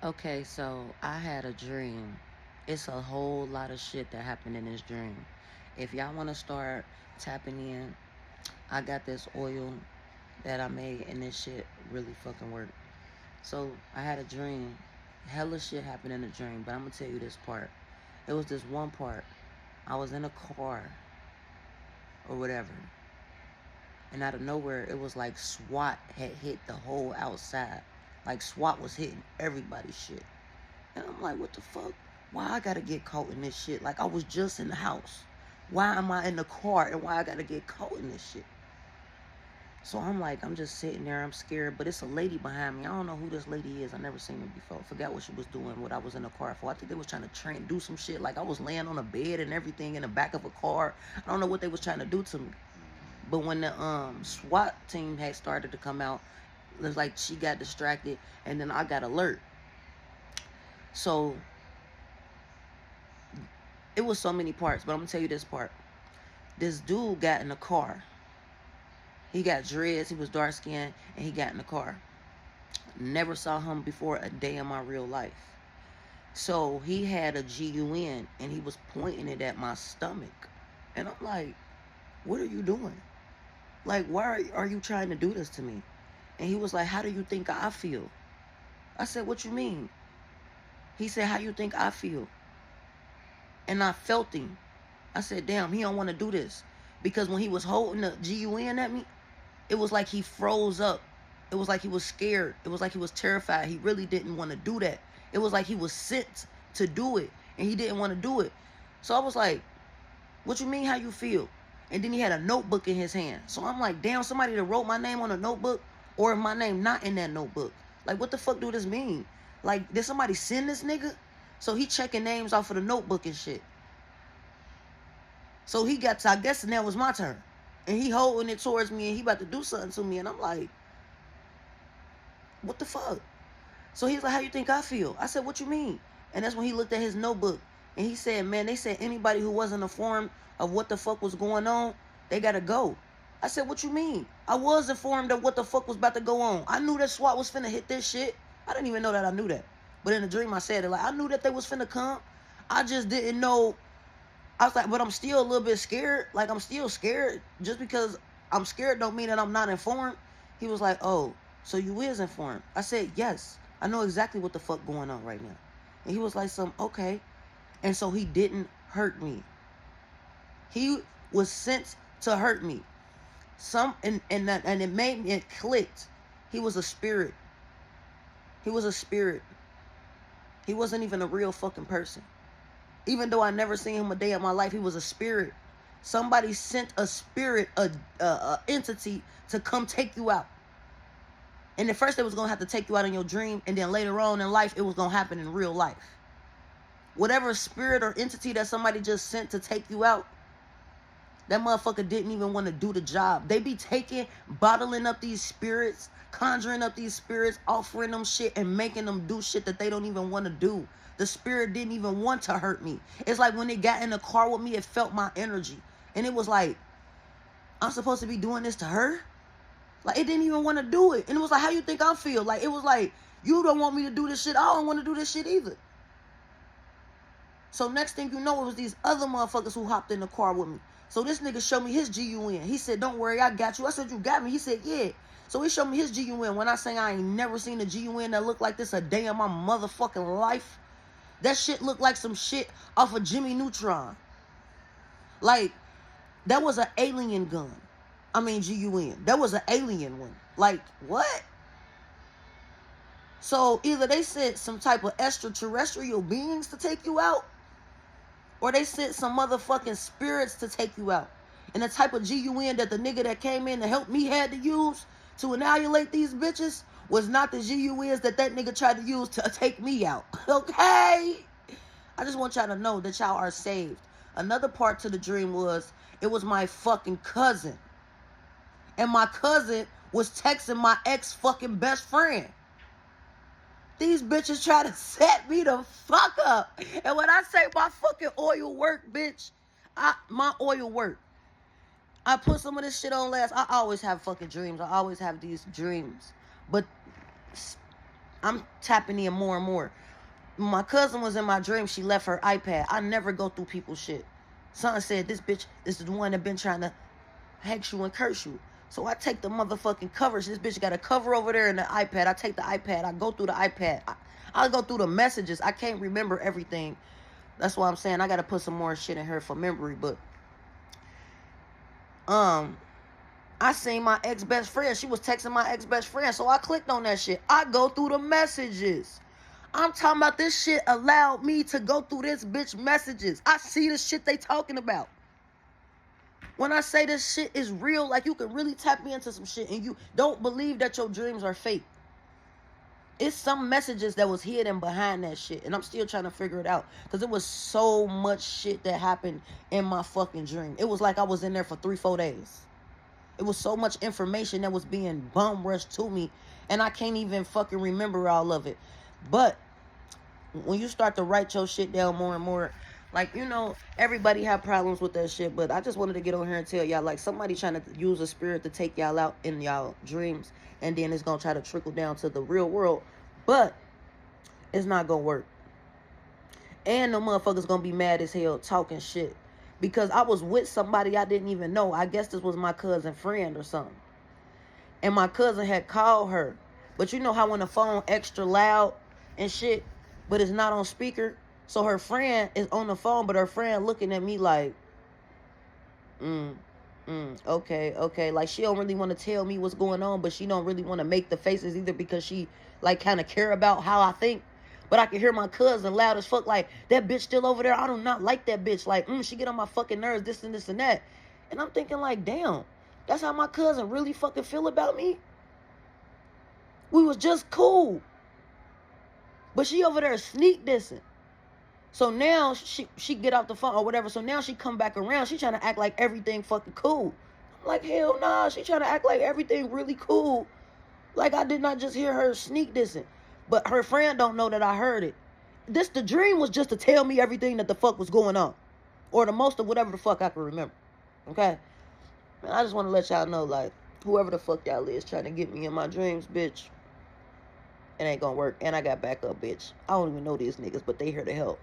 Okay, so I had a dream. It's a whole lot of shit that happened in this dream. If y'all want to start tapping in, I got this oil that I made, and this shit really fucking worked. So I had a dream. Hella shit happened in the dream, but I'm gonna tell you this part. It was this one part. I was in a car or whatever, and out of nowhere, it was like SWAT had hit the whole outside. Like SWAT was hitting everybody's shit. And I'm like, what the fuck? Why I gotta get caught in this shit? Like I was just in the house. Why am I in the car and why I gotta get caught in this shit? So I'm like, I'm just sitting there, I'm scared, but it's a lady behind me. I don't know who this lady is. I never seen her before. Forgot what she was doing, what I was in the car for. I think they was trying to do some shit. Like I was laying on a bed and everything in the back of a car. I don't know what they was trying to do to me. But when the SWAT team had started to come out, it was like she got distracted and then I got alert. So it was so many parts, but I'm gonna tell you this part. This dude got in the car. He got dreads, he was dark skinned, and he got in the car. Never saw him before a day in my real life. So he had a GUN and he was pointing it at my stomach. And I'm like, what are you doing? Like, why are you trying to do this to me? And he was like, how do you think I feel? I said, what you mean? He said, how you think I feel? And I felt him. I said, damn, he don't want to do this. Because when he was holding the GUN at me, it was like he froze up. It was like he was scared. It was like he was terrified. He really didn't want to do that. It was like he was sent to do it, and he didn't want to do it. So I was like, what you mean how you feel? And then he had a notebook in his hand. So I'm like, damn, somebody that wrote my name on a notebook, or my name not in that notebook. Like, what the fuck do this mean? Like, did somebody send this nigga? So he checking names off of the notebook and shit. So he got to, I guess now was my turn. And he holding it towards me and he about to do something to me. And I'm like, what the fuck? So he's like, how you think I feel? I said, what you mean? And that's when he looked at his notebook. And he said, man, they said anybody who wasn't informed of what the fuck was going on, they gotta go. I said, what you mean? I was informed of what the fuck was about to go on. I knew that SWAT was finna hit this shit. I didn't even know that I knew that. But in the dream I said it. Like, I knew that they was finna come. I just didn't know. I was like, but I'm still a little bit scared. Like, I'm still scared. Just because I'm scared don't mean that I'm not informed. He was like, oh, so you is informed? I said, yes. I know exactly what the fuck going on right now. And he was like, okay. And so he didn't hurt me. He was sent to hurt me. And it made me, it clicked. He was a spirit. He was a spirit. He wasn't even a real fucking person. Even though I never seen him a day in my life, he was a spirit. Somebody sent a spirit, a entity to come take you out. And at first they was going to have to take you out in your dream. And then later on in life, it was going to happen in real life. Whatever spirit or entity that somebody just sent to take you out, that motherfucker didn't even want to do the job. They be bottling up these spirits, conjuring up these spirits, offering them shit and making them do shit that they don't even want to do. The spirit didn't even want to hurt me. It's like when it got in the car with me, it felt my energy. And it was like, I'm supposed to be doing this to her? Like, it didn't even want to do it. And it was like, how you think I feel? Like, it was like, you don't want me to do this shit. I don't want to do this shit either. So next thing you know, it was these other motherfuckers who hopped in the car with me. So this nigga showed me his GUN. He said, don't worry, I got you. I said, you got me? He said, yeah. So he showed me his GUN. When I say I ain't never seen a GUN that looked like this a day in my motherfucking life. That shit looked like some shit off of Jimmy Neutron. Like, that was an alien gun. I mean, GUN. That was an alien one. Like, what? So either they sent some type of extraterrestrial beings to take you out, or they sent some motherfucking spirits to take you out. And the type of GUN that the nigga that came in to help me had to use to annihilate these bitches was not the GUNs that nigga tried to use to take me out. Okay? I just want y'all to know that y'all are saved. Another part to the dream was, it was my fucking cousin. And my cousin was texting my ex fucking best friend. These bitches try to set me the fuck up. And when I say my fucking oil work, bitch, my oil work. I put some of this shit on last. I always have fucking dreams. I always have these dreams. But I'm tapping in more and more. When my cousin was in my dream, she left her iPad. I never go through people's shit. Son said, this bitch is the one that been trying to hex you and curse you. So I take the motherfucking covers. This bitch got a cover over there in the iPad. I take the iPad. I go through the iPad. I go through the messages. I can't remember everything. That's why I'm saying I got to put some more shit in here for memory. But, I seen my ex-best friend. She was texting my ex-best friend. So I clicked on that shit. I go through the messages. I'm talking about this shit allowed me to go through this bitch messages. I see the shit they talking about. When I say this shit is real, like you can really tap me into some shit and you don't believe that your dreams are fake. It's some messages that was hidden behind that shit. And I'm still trying to figure it out. Because it was so much shit that happened in my fucking dream. It was like I was in there for 3-4 days. It was so much information that was being bum rushed to me. And I can't even fucking remember all of it. But when you start to write your shit down more and more, like, you know, everybody have problems with that shit. But I just wanted to get on here and tell y'all, like, somebody trying to use a spirit to take y'all out in y'all dreams. And then it's going to try to trickle down to the real world. But it's not going to work. And the motherfuckers going to be mad as hell talking shit. Because I was with somebody I didn't even know. I guess this was my cousin friend or something. And my cousin had called her. But you know how when the phone extra loud and shit, but it's not on speaker? So her friend is on the phone, but her friend looking at me like, okay. Like, she don't really want to tell me what's going on, but she don't really want to make the faces either because she, like, kind of care about how I think. But I can hear my cousin loud as fuck, like, that bitch still over there. I do not like that bitch. Like, she get on my fucking nerves, this and this and that. And I'm thinking, like, damn, that's how my cousin really fucking feel about me? We was just cool. But she over there sneak dissing. So now she get off the phone or whatever. So now she come back around. She trying to act like everything fucking cool. I'm like, hell nah. She trying to act like everything really cool. Like I did not just hear her sneak dissing. But her friend don't know that I heard it. The dream was just to tell me everything that the fuck was going on. Or the most of whatever the fuck I can remember. Okay? And I just want to let y'all know, like, whoever the fuck y'all is trying to get me in my dreams, bitch, it ain't gonna work. And I got backup, bitch. I don't even know these niggas, but they here to help.